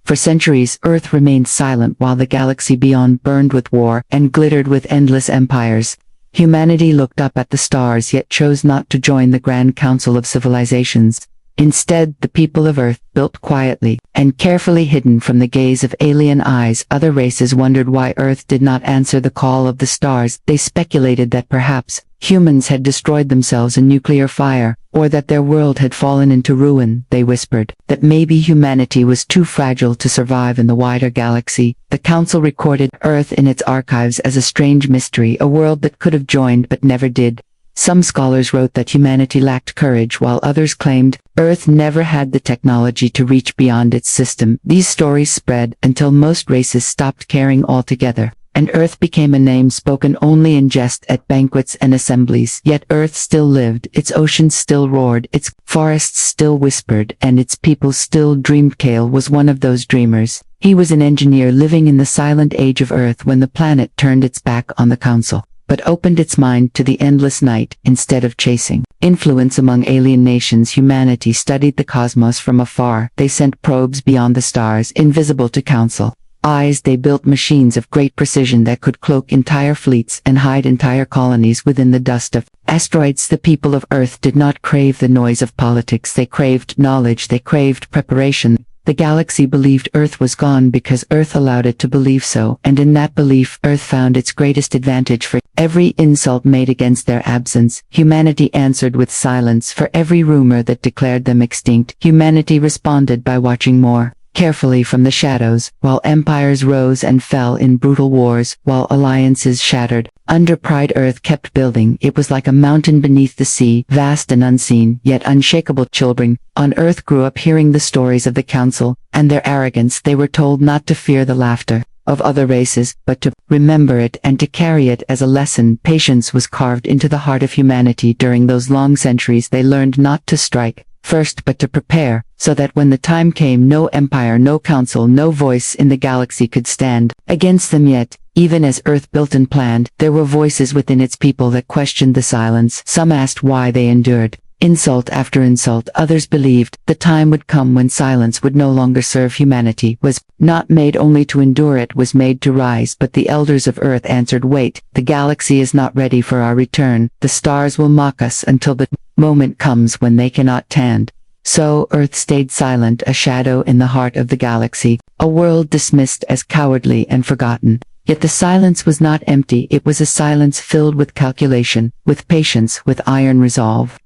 For centuries, Earth remained silent while the galaxy beyond burned with war and glittered with endless empires. Humanity looked up at the stars yet chose not to join the Grand Council of Civilizations. Instead, the people of Earth built quietly and carefully hidden from the gaze of alien eyes. Other races wondered why Earth did not answer the call of the stars. They speculated that perhaps humans had destroyed themselves in nuclear fire, or that their world had fallen into ruin. They whispered that maybe humanity was too fragile to survive in the wider galaxy. The Council recorded Earth in its archives as a strange mystery, a world that could have joined but never did. Some scholars wrote that humanity lacked courage, while others claimed Earth never had the technology to reach beyond its system. These stories spread until most races stopped caring altogether, and Earth became a name spoken only in jest at banquets and assemblies. Yet Earth still lived, its oceans still roared, its forests still whispered, and its people still dreamed. Kale was one of those dreamers. He was an engineer living in the silent age of Earth when the planet turned its back on the Council, but opened its mind to the endless night instead of chasing influence among alien nations. Humanity studied the cosmos from afar. They sent probes beyond the stars, invisible to Council eyes. They built machines of great precision that could cloak entire fleets and hide entire colonies within the dust of asteroids. The people of Earth did not crave the noise of politics. They craved knowledge. They craved preparation. The galaxy believed Earth was gone because Earth allowed it to believe so, and in that belief Earth found its greatest advantage. For every insult made against their absence, humanity answered with silence. For every rumor that declared them extinct, humanity responded by watching more carefully from the shadows. While empires rose and fell in brutal wars, while alliances shattered under pride, Earth kept building. It was like a mountain beneath the sea, vast and unseen, yet unshakable. Children on Earth grew up hearing the stories of the Council and their arrogance. They were told not to fear the laughter of other races, but to remember it and to carry it as a lesson. Patience was carved into the heart of humanity. During those long centuries they learned not to strike first but to prepare, so that when the time came no empire, no council, no voice in the galaxy could stand against them. Yet, even as Earth built and planned, there were voices within its people that questioned the silence. Some asked why they endured insult after insult. Others believed the time would come when silence would no longer serve. Humanity was not made only to endure, it was made to rise. But the elders of Earth answered, wait, the galaxy is not ready for our return. The stars will mock us until the moment comes when they cannot stand. So Earth stayed silent, a shadow in the heart of the galaxy, a world dismissed as cowardly and forgotten. Yet the silence was not empty. It was a silence filled with calculation, with patience, with iron resolve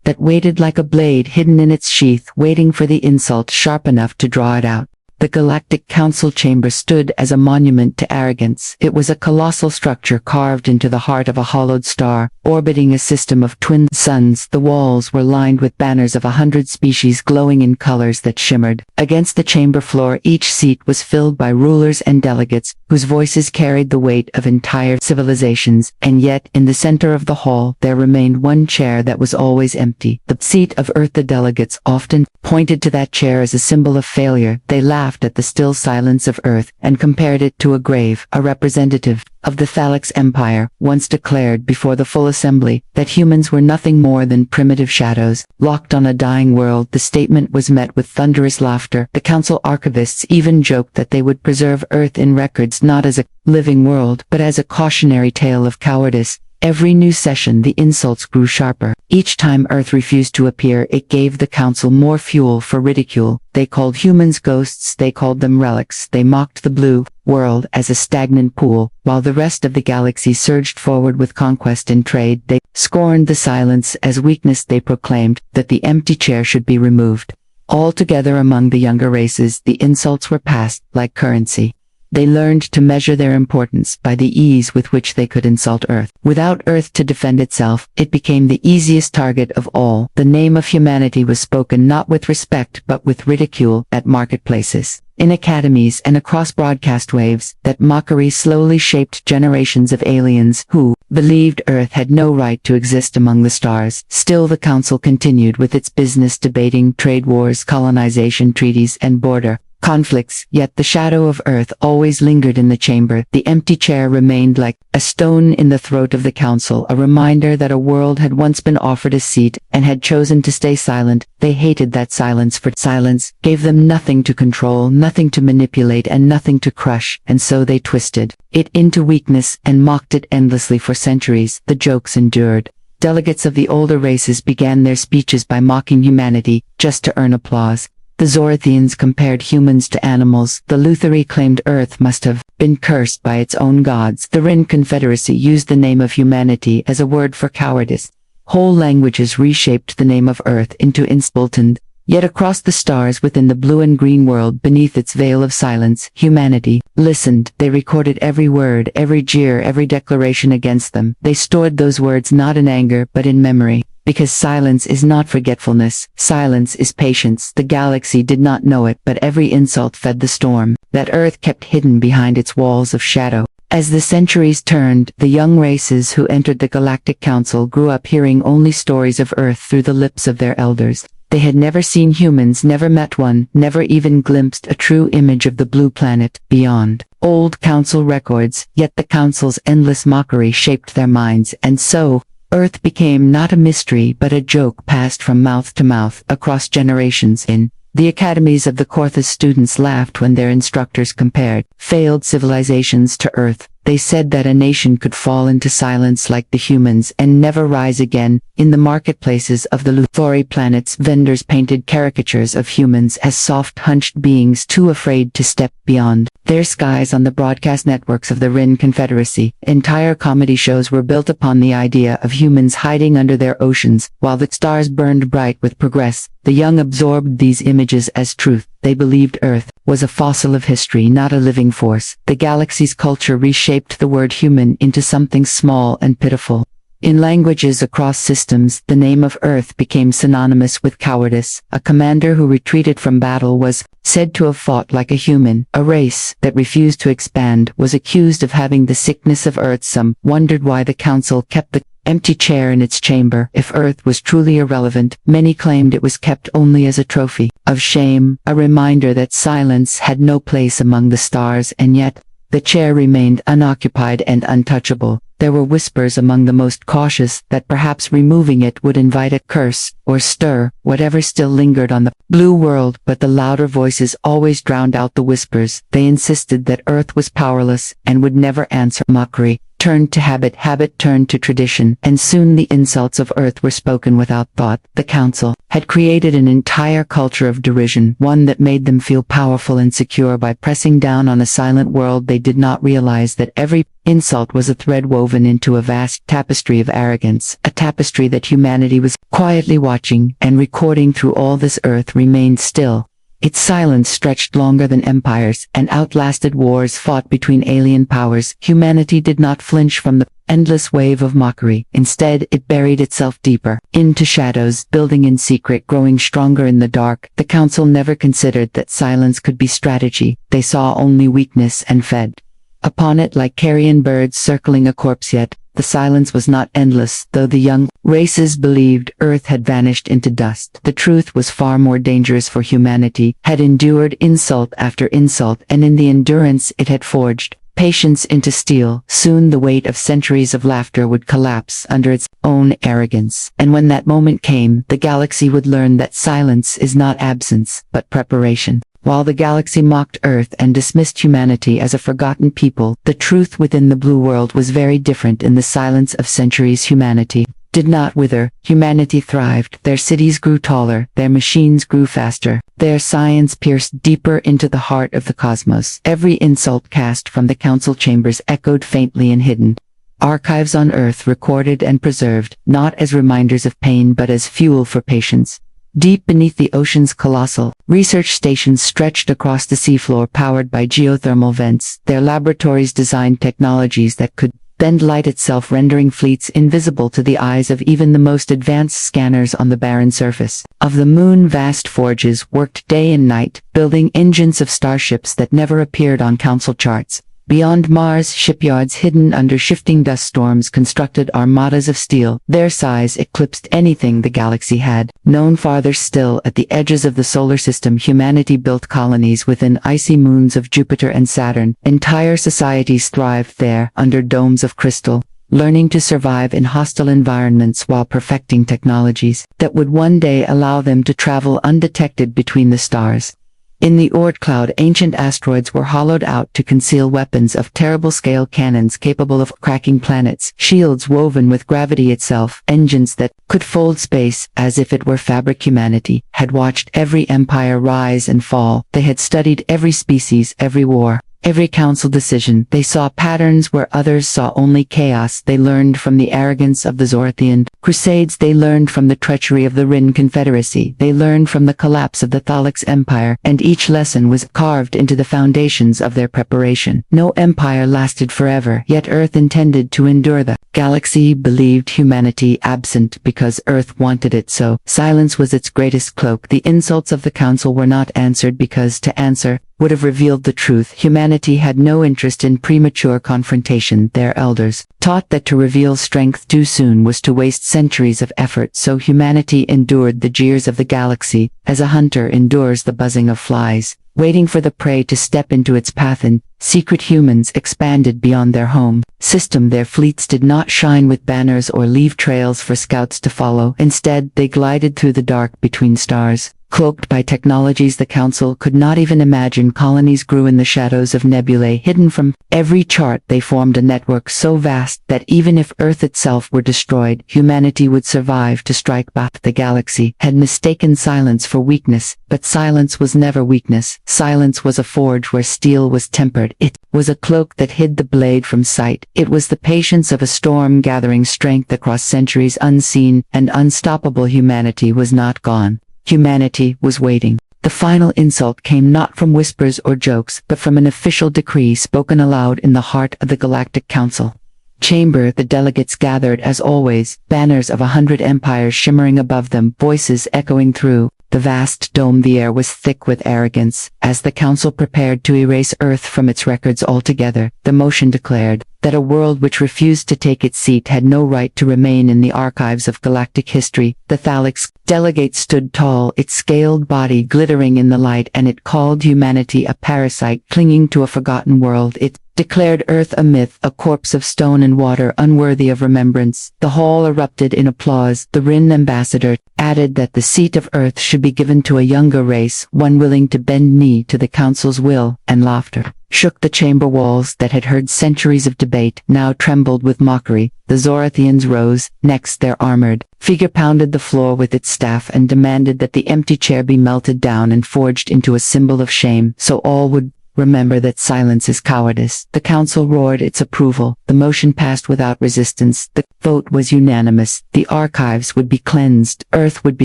that waited like a blade hidden in its sheath, waiting for the insult sharp enough to draw it out. The Galactic Council chamber stood as a monument to arrogance. It was a colossal structure carved into the heart of a hollowed star, orbiting a system of twin suns. The walls were lined with banners of 100 species glowing in colors that shimmered against the chamber floor. Each seat was filled by rulers and delegates, whose voices carried the weight of entire civilizations. And yet, in the center of the hall, there remained one chair that was always empty, the seat of Earth. The delegates often pointed to that chair as a symbol of failure. They laughed at the still silence of Earth and compared it to a grave. A representative of the Thalax Empire once declared before the full assembly that humans were nothing more than primitive shadows, locked on a dying world. The statement was met with thunderous laughter. The council archivists even joked that they would preserve Earth in records not as a living world, but as a cautionary tale of cowardice. Every new session the insults grew sharper. Each time Earth refused to appear, it gave the Council more fuel for ridicule. They called humans ghosts, they called them relics, they mocked the blue world as a stagnant pool. While the rest of the galaxy surged forward with conquest and trade, they scorned the silence as weakness. They proclaimed that the empty chair should be removed. Altogether among the younger races, the insults were passed like currency. They learned to measure their importance by the ease with which they could insult Earth. Without Earth to defend itself, it became the easiest target of all. The name of humanity was spoken not with respect but with ridicule at marketplaces, in academies, and across broadcast waves. That mockery slowly shaped generations of aliens who believed Earth had no right to exist among the stars. Still, the Council continued with its business, debating trade wars, colonization treaties, and border conflicts, yet the shadow of Earth always lingered in the chamber. The empty chair remained like a stone in the throat of the council, a reminder that a world had once been offered a seat and had chosen to stay silent. They hated that silence, for silence gave them nothing to control, nothing to manipulate, and nothing to crush, and so they twisted it into weakness and mocked it endlessly for centuries. The jokes endured. Delegates of the older races began their speeches by mocking humanity, just to earn applause. The Zorathians compared humans to animals. The Lutheri claimed Earth must have been cursed by its own gods. The Rin Confederacy used the name of humanity as a word for cowardice. Whole languages reshaped the name of Earth into Inspultand. Yet across the stars within the blue and green world, beneath its veil of silence, humanity listened. They recorded every word, every jeer, every declaration against them. They stored those words not in anger but in memory. Because silence is not forgetfulness, silence is patience. The galaxy did not know it, but every insult fed the storm that Earth kept hidden behind its walls of shadow. As the centuries turned, the young races who entered the Galactic Council grew up hearing only stories of Earth through the lips of their elders. They had never seen humans, never met one, never even glimpsed a true image of the blue planet beyond old council records. Yet the council's endless mockery shaped their minds, and so Earth became not a mystery but a joke passed from mouth to mouth across generations. In the academies of the Korthas, students laughed when their instructors compared failed civilizations to Earth. They said that a nation could fall into silence like the humans and never rise again. In the marketplaces of the Luthori planets, vendors painted caricatures of humans as soft, hunched beings too afraid to step beyond their skies. On the broadcast networks of the Rin Confederacy, entire comedy shows were built upon the idea of humans hiding under their oceans. While the stars burned bright with progress, the young absorbed these images as truth. They believed Earth was a fossil of history, not a living force. The galaxy's culture reshaped the word human into something small and pitiful. In languages across systems, the name of Earth became synonymous with cowardice. A commander who retreated from battle was said to have fought like a human. A race that refused to expand was accused of having the sickness of Earth. Some wondered why the council kept the empty chair in its chamber. If Earth was truly irrelevant, many claimed it was kept only as a trophy of shame, a reminder that silence had no place among the stars. And yet, the chair remained unoccupied and untouchable. There were whispers among the most cautious that perhaps removing it would invite a curse or stir whatever still lingered on the blue world, but the louder voices always drowned out the whispers. They insisted that Earth was powerless and would never answer. Mockery turned to habit, habit turned to tradition, and soon the insults of Earth were spoken without thought. The council had created an entire culture of derision, one that made them feel powerful and secure by pressing down on a silent world. They did not realize that every insult was a thread woven into a vast tapestry of arrogance, a tapestry that humanity was quietly watching and recording. Through all this, Earth remained still. Its silence stretched longer than empires and outlasted wars fought between alien powers. Humanity did not flinch from the endless wave of mockery. Instead, it buried itself deeper into shadows, building in secret, growing stronger in the dark. The council never considered that silence could be strategy. They saw only weakness and fed upon it like carrion birds circling a corpse. Yet the silence was not endless. Though the young races believed Earth had vanished into dust, the truth was far more dangerous, for humanity had endured insult after insult, and in the endurance it had forged patience into steel. Soon the weight of centuries of laughter would collapse under its own arrogance. And when that moment came, the galaxy would learn that silence is not absence, but preparation. While the galaxy mocked Earth and dismissed humanity as a forgotten people, the truth within the blue world was very different. In the silence of centuries, humanity did not wither. Humanity thrived. Their cities grew taller, their machines grew faster, their science pierced deeper into the heart of the cosmos. Every insult cast from the council chambers echoed faintly in hidden archives on Earth, recorded and preserved, not as reminders of pain but as fuel for patience. Deep beneath the ocean's colossal research stations stretched across the seafloor, powered by geothermal vents. Their laboratories designed technologies that could bend light itself, rendering fleets invisible to the eyes of even the most advanced scanners on the barren surface of the moon. Vast forges worked day and night, building engines of starships that never appeared on council charts. Beyond Mars, shipyards hidden under shifting dust storms constructed armadas of steel. Their size eclipsed anything the galaxy had known. Farther still, at the edges of the solar system, humanity built colonies within icy moons of Jupiter and Saturn. Entire societies thrived there, under domes of crystal, learning to survive in hostile environments while perfecting technologies that would one day allow them to travel undetected between the stars. In the Oort cloud, ancient asteroids were hollowed out to conceal weapons of terrible scale, cannons capable of cracking planets, shields woven with gravity itself, engines that could fold space as if it were fabric. Humanity had watched every empire rise and fall. They had studied every species, every war, every council decision. They saw patterns where others saw only chaos. They learned from the arrogance of the Zorthian Crusades. They learned from the treachery of the Rin Confederacy. They learned from the collapse of the Thalix Empire, and each lesson was carved into the foundations of their preparation. No empire lasted forever, yet Earth intended to endure. The galaxy believed humanity absent because Earth wanted it so. Silence was its greatest cloak. The insults of the council were not answered because to answer would have revealed the truth. Humanity had no interest in premature confrontation. Their elders taught that to reveal strength too soon was to waste centuries of effort, so humanity endured the jeers of the galaxy, as a hunter endures the buzzing of flies, waiting for the prey to step into its path. And secret humans expanded beyond their home system. Their fleets did not shine with banners or leave trails for scouts to follow. Instead, they glided through the dark between stars, cloaked by technologies the Council could not even imagine. Colonies grew in the shadows of nebulae hidden from every chart. They formed a network so vast that even if Earth itself were destroyed, humanity would survive to strike back. The galaxy had mistaken silence for weakness, but silence was never weakness. Silence was a forge where steel was tempered. It was a cloak that hid the blade from sight. It was the patience of a storm gathering strength across centuries. Unseen and unstoppable, humanity was not gone. Humanity was waiting. The final insult came not from whispers or jokes, but from an official decree spoken aloud in the heart of the Galactic Council chamber. The delegates gathered as always, banners of 100 empires shimmering above them, voices echoing through the vast dome. The air was thick with arrogance. As the Council prepared to erase Earth from its records altogether, the motion declared that a world which refused to take its seat had no right to remain in the archives of galactic history. The Thalix delegate stood tall, its scaled body glittering in the light, and it called humanity a parasite clinging to a forgotten world. It declared Earth a myth, a corpse of stone and water unworthy of remembrance. The hall erupted in applause. The Rin ambassador added that the seat of Earth should be given to a younger race, one willing to bend knee to the Council's will, and laughter shook the chamber walls that had heard centuries of debate, now trembled with mockery. The Zorathians rose. Next, their armored figure pounded the floor with its staff and demanded that the empty chair be melted down and forged into a symbol of shame, so all would remember that silence is cowardice. The Council roared its approval. The motion passed without resistance. The vote was unanimous. The archives would be cleansed. Earth would be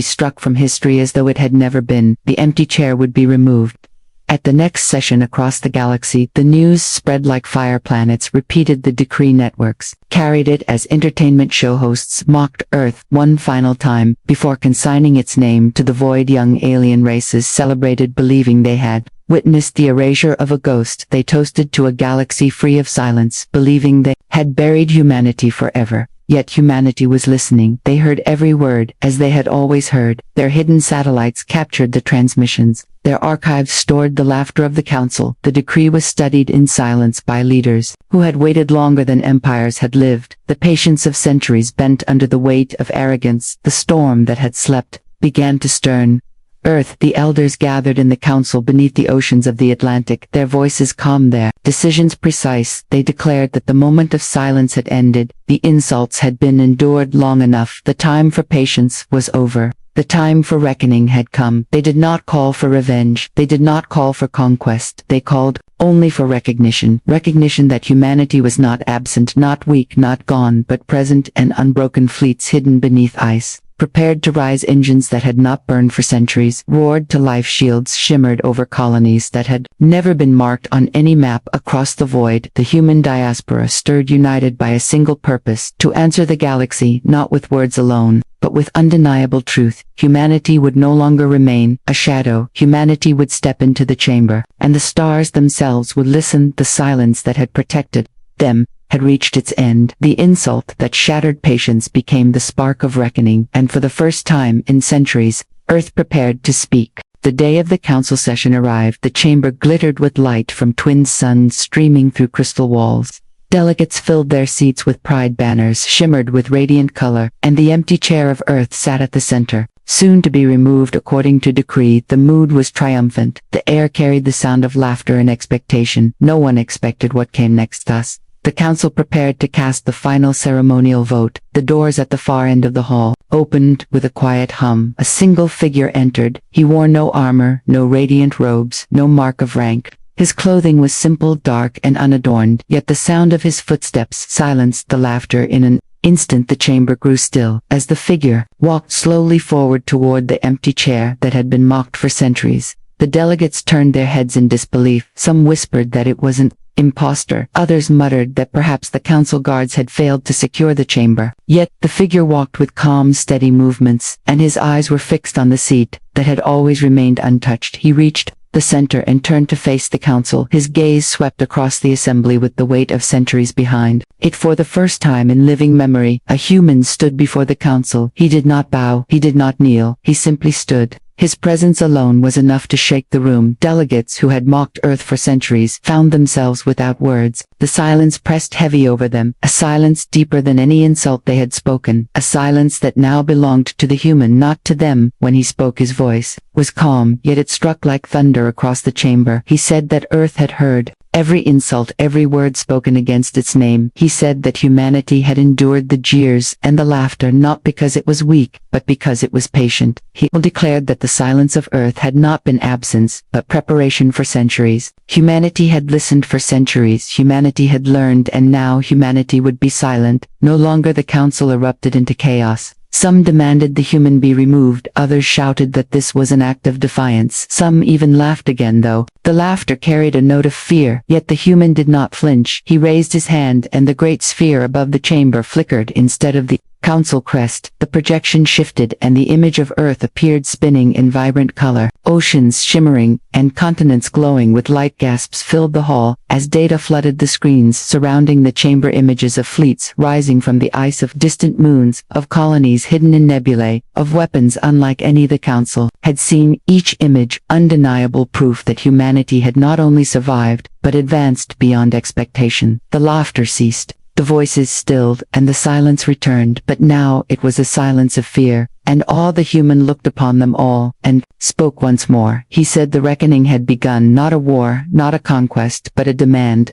struck from history as though it had never been. The empty chair would be removed. At the next session across the galaxy, the news spread like fire. Planets repeated the decree. Networks carried it as entertainment show hosts mocked Earth one final time before consigning its name to the void. Young alien races celebrated, believing they had witnessed the erasure of a ghost. They toasted to a galaxy free of silence, believing they had buried humanity forever. Yet humanity was listening. They heard every word, as they had always heard. Their hidden satellites captured the transmissions. Their archives stored the laughter of the Council. The decree was studied in silence by leaders who had waited longer than empires had lived. The patience of centuries bent under the weight of arrogance. The storm that had slept began to stir. Earth, the elders gathered in the Council beneath the oceans of the Atlantic, their voices calm, their decisions precise. They declared that the moment of silence had ended. The insults had been endured long enough. The time for patience was over. The time for reckoning had come. They did not call for revenge. They did not call for conquest. They called only for recognition. Recognition that humanity was not absent, not weak, not gone, but present, and unbroken. Fleets hidden beneath ice prepared to rise. Engines that had not burned for centuries roared to life. Shields shimmered over colonies that had never been marked on any map. Across the void, the human diaspora stirred, united by a single purpose: to answer the galaxy, not with words alone, but with undeniable truth. Humanity would no longer remain a shadow. Humanity would step into the chamber, and the stars themselves would listen. The silence that had protected them had reached its end. The insult that shattered patience became the spark of reckoning, and for the first time in centuries, Earth prepared to speak. The day of the council session arrived. The chamber glittered with light from twin suns streaming through crystal walls. Delegates filled their seats with pride. Banners shimmered with radiant color, and the empty chair of Earth sat at the center, soon to be removed according to decree. The mood was triumphant. The air carried the sound of laughter and expectation. No one expected what came next. Thus, the council prepared to cast the final ceremonial vote. The doors at the far end of the hall opened with a quiet hum. A single figure entered. He wore no armor, no radiant robes, no mark of rank. His clothing was simple, dark, and unadorned, yet the sound of his footsteps silenced the laughter. In an instant the chamber grew still, as the figure walked slowly forward toward the empty chair that had been mocked for centuries. The delegates turned their heads in disbelief. Some whispered that it was an impostor. Others muttered that perhaps the council guards had failed to secure the chamber. Yet the figure walked with calm, steady movements, and his eyes were fixed on the seat that had always remained untouched. He reached the center and turned to face the council. His gaze swept across the assembly with the weight of centuries behind it. For the first time in living memory, a human stood before the council. He did not bow, he did not kneel, he simply stood. His presence alone was enough to shake the room. Delegates who had mocked Earth for centuries found themselves without words. The silence pressed heavy over them, a silence deeper than any insult they had spoken, a silence that now belonged to the human, not to them. When he spoke, his voice was calm, yet it struck like thunder across the chamber. He said that Earth had heard every insult, every word spoken against its name. He said that humanity had endured the jeers and the laughter not because it was weak, but because it was patient. He declared that the silence of Earth had not been absence, but preparation for centuries. Humanity had listened for centuries, humanity had learned, and now humanity would be silent. No longer. The council erupted into chaos. Some demanded the human be removed, others shouted that this was an act of defiance. Some even laughed again, though the laughter carried a note of fear. Yet the human did not flinch. He raised his hand, and the great sphere above the chamber flickered. Instead of the council crest, the projection shifted, and the image of Earth appeared, spinning in vibrant color. Oceans shimmering, and continents glowing with light. Gasps filled the hall, as data flooded the screens surrounding the chamber. Images of fleets rising from the ice, of distant moons, of colonies hidden in nebulae, of weapons unlike any the council had seen. Each image undeniable proof that humanity had not only survived, but advanced beyond expectation. The laughter ceased. The voices stilled, and the silence returned, but now it was a silence of fear and awe. The human looked upon them all, and spoke once more. He said the reckoning had begun, not a war, not a conquest, but a demand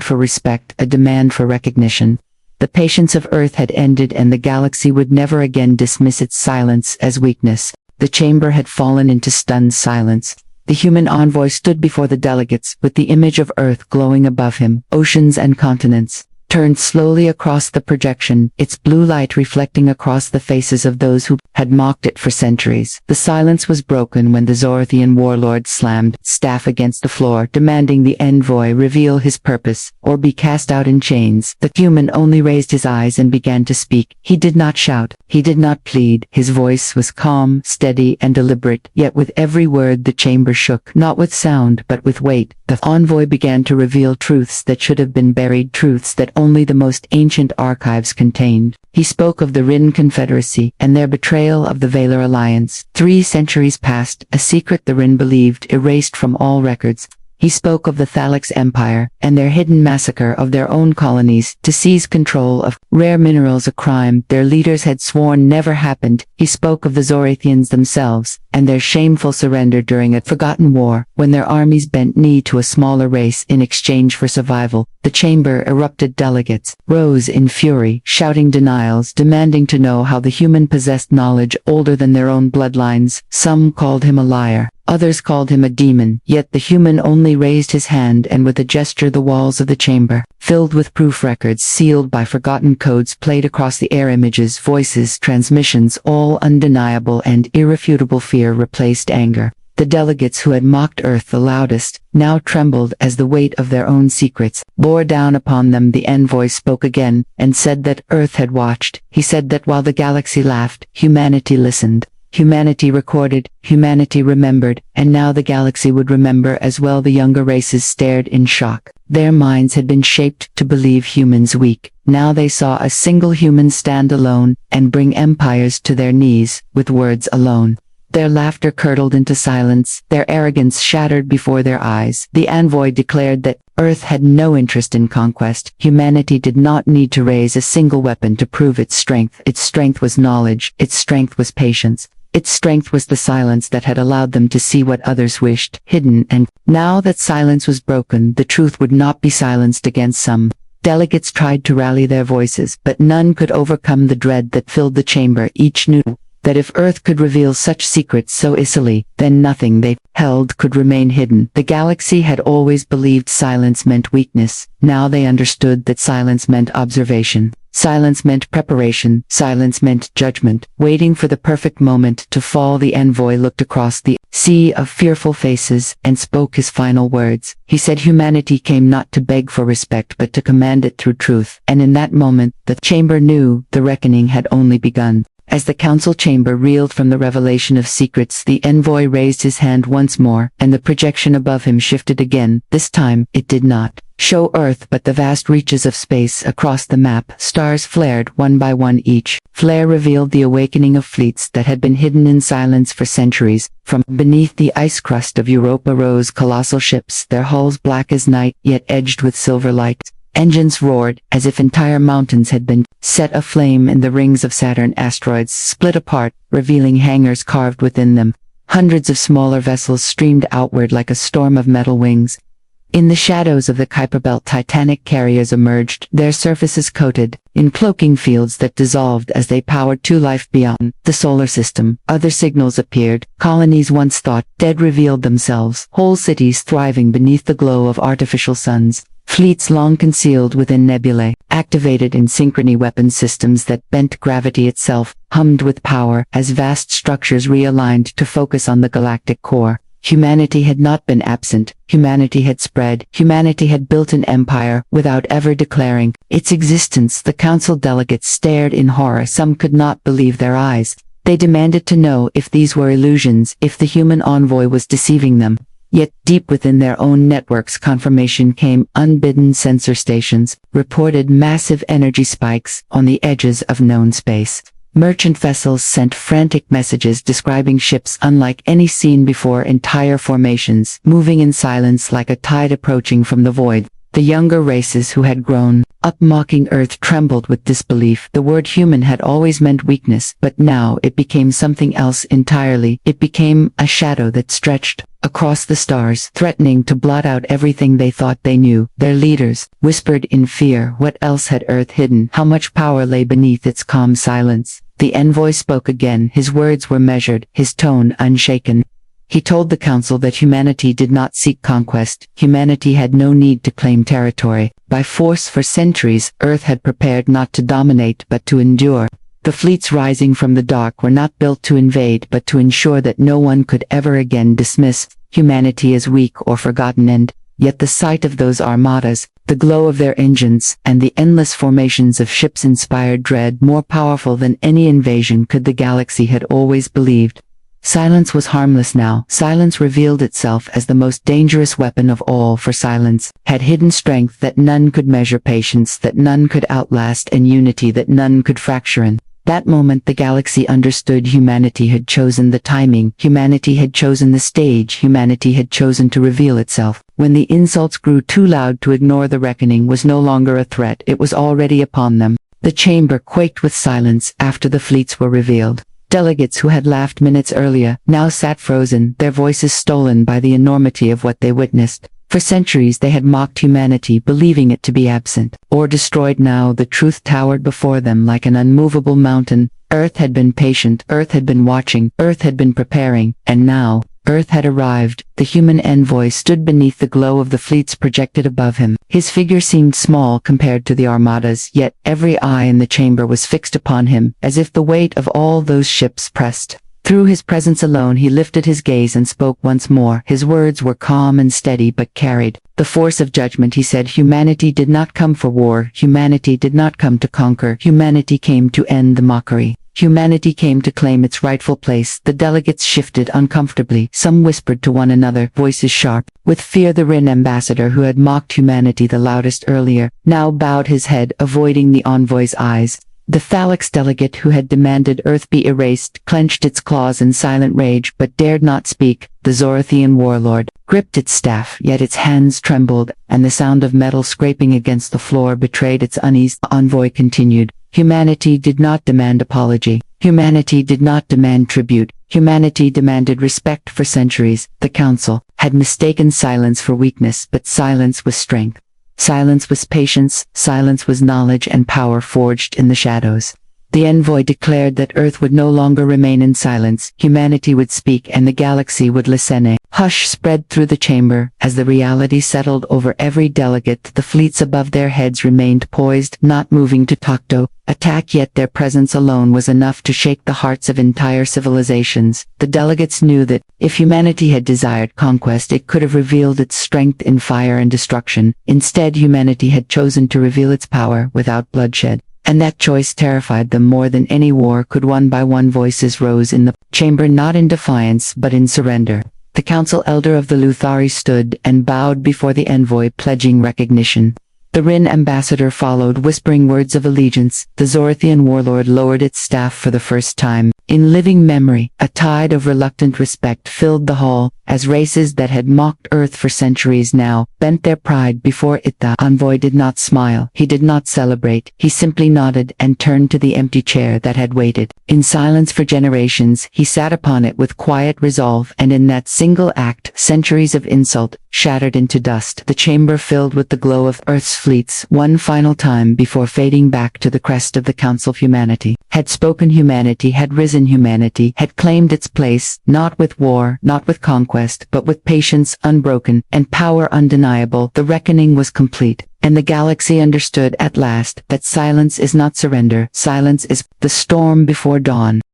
for respect, a demand for recognition. The patience of Earth had ended, and the galaxy would never again dismiss its silence as weakness. The chamber had fallen into stunned silence. The human envoy stood before the delegates, with the image of Earth glowing above him. Oceans and continents turned slowly across the projection, its blue light reflecting across the faces of those who had mocked it for centuries. The silence was broken when the Zorothian warlord slammed staff against the floor, demanding the envoy reveal his purpose, or be cast out in chains. The human only raised his eyes and began to speak. He did not shout, he did not plead. His voice was calm, steady, and deliberate, yet with every word the chamber shook, not with sound, but with weight. The envoy began to reveal truths that should have been buried, truths that only the most ancient archives contained. He spoke of the Rin Confederacy and their betrayal of the Valor Alliance. 3 centuries passed, a secret the Rin believed erased from all records. He spoke of the Thalax Empire and their hidden massacre of their own colonies to seize control of rare minerals, a crime their leaders had sworn never happened. He spoke of the Zorathians themselves and their shameful surrender during a forgotten war, when their armies bent knee to a smaller race in exchange for survival. The chamber erupted. Delegates rose in fury, shouting denials, demanding to know how the human possessed knowledge older than their own bloodlines. Some called him a liar. Others called him a demon, yet the human only raised his hand, and with a gesture the walls of the chamber, filled with proof records sealed by forgotten codes, played across the air. Images, voices, transmissions, all undeniable, and irrefutable. Fear replaced anger. The delegates who had mocked Earth the loudest, now trembled as the weight of their own secrets bore down upon them. The envoy spoke again, and said that Earth had watched. He said that while the galaxy laughed, humanity listened. Humanity recorded, humanity remembered, and now the galaxy would remember as well. The younger races stared in shock. Their minds had been shaped to believe humans weak. Now they saw a single human stand alone and bring empires to their knees with words alone. Their laughter curdled into silence, their arrogance shattered before their eyes. The envoy declared that Earth had no interest in conquest. Humanity did not need to raise a single weapon to prove its strength. Its strength was knowledge. Its strength was patience. Its strength was the silence that had allowed them to see what others wished, hidden, and now that silence was broken, the truth would not be silenced against some. Delegates tried to rally their voices, but none could overcome the dread that filled the chamber. Each knew that if Earth could reveal such secrets so easily, then nothing they held could remain hidden. The galaxy had always believed silence meant weakness. Now they understood that silence meant observation. Silence meant preparation. Silence meant judgment. Waiting for the perfect moment to fall, the envoy looked across the sea of fearful faces and spoke his final words. He said humanity came not to beg for respect but to command it through truth. And in that moment, the chamber knew the reckoning had only begun. As the council chamber reeled from the revelation of secrets, the envoy raised his hand once more, and the projection above him shifted again. This time, it did not show Earth but the vast reaches of space across the map. Stars flared one by one. Each flare revealed the awakening of fleets that had been hidden in silence for centuries. From beneath the ice crust of Europa rose colossal ships, their hulls black as night, yet edged with silver light. Engines roared, as if entire mountains had been set aflame, and the rings of Saturn asteroids split apart, revealing hangars carved within them. Hundreds of smaller vessels streamed outward like a storm of metal wings. In the shadows of the Kuiper Belt, titanic carriers emerged, their surfaces coated in cloaking fields that dissolved as they powered to life beyond the solar system. Other signals appeared. Colonies once thought dead revealed themselves, whole cities thriving beneath the glow of artificial suns. Fleets long concealed within nebulae, activated in synchrony weapons systems that bent gravity itself, hummed with power as vast structures realigned to focus on the galactic core. Humanity had not been absent. Humanity had spread. Humanity had built an empire without ever declaring its existence. The council delegates stared in horror. Some could not believe their eyes. They demanded to know if these were illusions, if the human envoy was deceiving them. Yet, deep within their own networks, confirmation came. Unbidden sensor stations reported massive energy spikes on the edges of known space. Merchant vessels sent frantic messages describing ships unlike any seen before, entire formations moving in silence like a tide approaching from the void. The younger races who had grown up mocking Earth trembled with disbelief. The word human had always meant weakness, but now it became something else entirely. It became a shadow that stretched across the stars, threatening to blot out everything they thought they knew. Their leaders whispered in fear. What else had Earth hidden? How much power lay beneath its calm silence? The envoy spoke again. His words were measured, his tone unshaken. He told the council that humanity did not seek conquest. Humanity had no need to claim territory by force. For centuries, Earth had prepared not to dominate but to endure. The fleets rising from the dark were not built to invade but to ensure that no one could ever again dismiss humanity as weak or forgotten. And yet the sight of those armadas, the glow of their engines, and the endless formations of ships inspired dread more powerful than any invasion could the galaxy had always believed. Silence was harmless now. Silence revealed itself as the most dangerous weapon of all, for silence had hidden strength that none could measure, patience that none could outlast, and unity that none could fracture. In that moment the galaxy understood humanity had chosen the timing, humanity had chosen the stage, humanity had chosen to reveal itself. When the insults grew too loud to ignore, the reckoning was no longer a threat, it was already upon them. The chamber quaked with silence after the fleets were revealed. Delegates who had laughed minutes earlier now sat frozen, their voices stolen by the enormity of what they witnessed. For centuries they had mocked humanity, believing it to be absent or destroyed. Now the truth towered before them like an unmovable mountain. Earth had been patient, Earth had been watching, Earth had been preparing, and now Earth had arrived. The human envoy stood beneath the glow of the fleets projected above him. His figure seemed small compared to the armadas, yet every eye in the chamber was fixed upon him, as if the weight of all those ships pressed Through his presence alone he lifted his gaze and spoke once more. His words were calm and steady but carried the force of judgment. He said, "Humanity did not come for war. Humanity did not come to conquer. Humanity came to end the mockery. Humanity came to claim its rightful place." The delegates shifted uncomfortably. Some whispered to one another, voices sharp with fear. The Rin ambassador, who had mocked humanity the loudest earlier, now bowed his head, avoiding the envoy's eyes. The Thalix delegate, who had demanded Earth be erased, clenched its claws in silent rage but dared not speak. The Zorathian warlord gripped its staff, yet its hands trembled, and the sound of metal scraping against the floor betrayed its unease. The envoy continued, "Humanity did not demand apology. Humanity did not demand tribute. Humanity demanded respect for centuries. The Council had mistaken silence for weakness, but silence was strength. Silence was patience, silence was knowledge and power forged in the shadows." The envoy declared that Earth would no longer remain in silence. Humanity would speak and the galaxy would listen. Hush spread through the chamber. As the reality settled over every delegate, the fleets above their heads remained poised, not moving to talk to attack, yet their presence alone was enough to shake the hearts of entire civilizations. The delegates knew that, if humanity had desired conquest, it could have revealed its strength in fire and destruction. Instead, humanity had chosen to reveal its power without bloodshed. And that choice terrified them more than any war could. One by one voices rose in the chamber, not in defiance but in surrender. The council elder of the Luthari stood and bowed before the envoy, pledging recognition. The Rin ambassador followed, whispering words of allegiance. The Zorathian warlord lowered its staff for the first time. In living memory, a tide of reluctant respect filled the hall, as races that had mocked Earth for centuries now bent their pride before it. The envoy did not smile, he did not celebrate, he simply nodded and turned to the empty chair that had waited. In silence for generations, he sat upon it with quiet resolve, and in that single act, centuries of insult shattered into dust. The chamber filled with the glow of Earth's fleets, one final time before fading back to the crest of the Council. Humanity had spoken, humanity had risen, humanity had claimed its place, not with war, not with conquest, but with patience unbroken and power undeniable. The reckoning was complete, and the galaxy understood at last that silence is not surrender. Silence is the storm before dawn.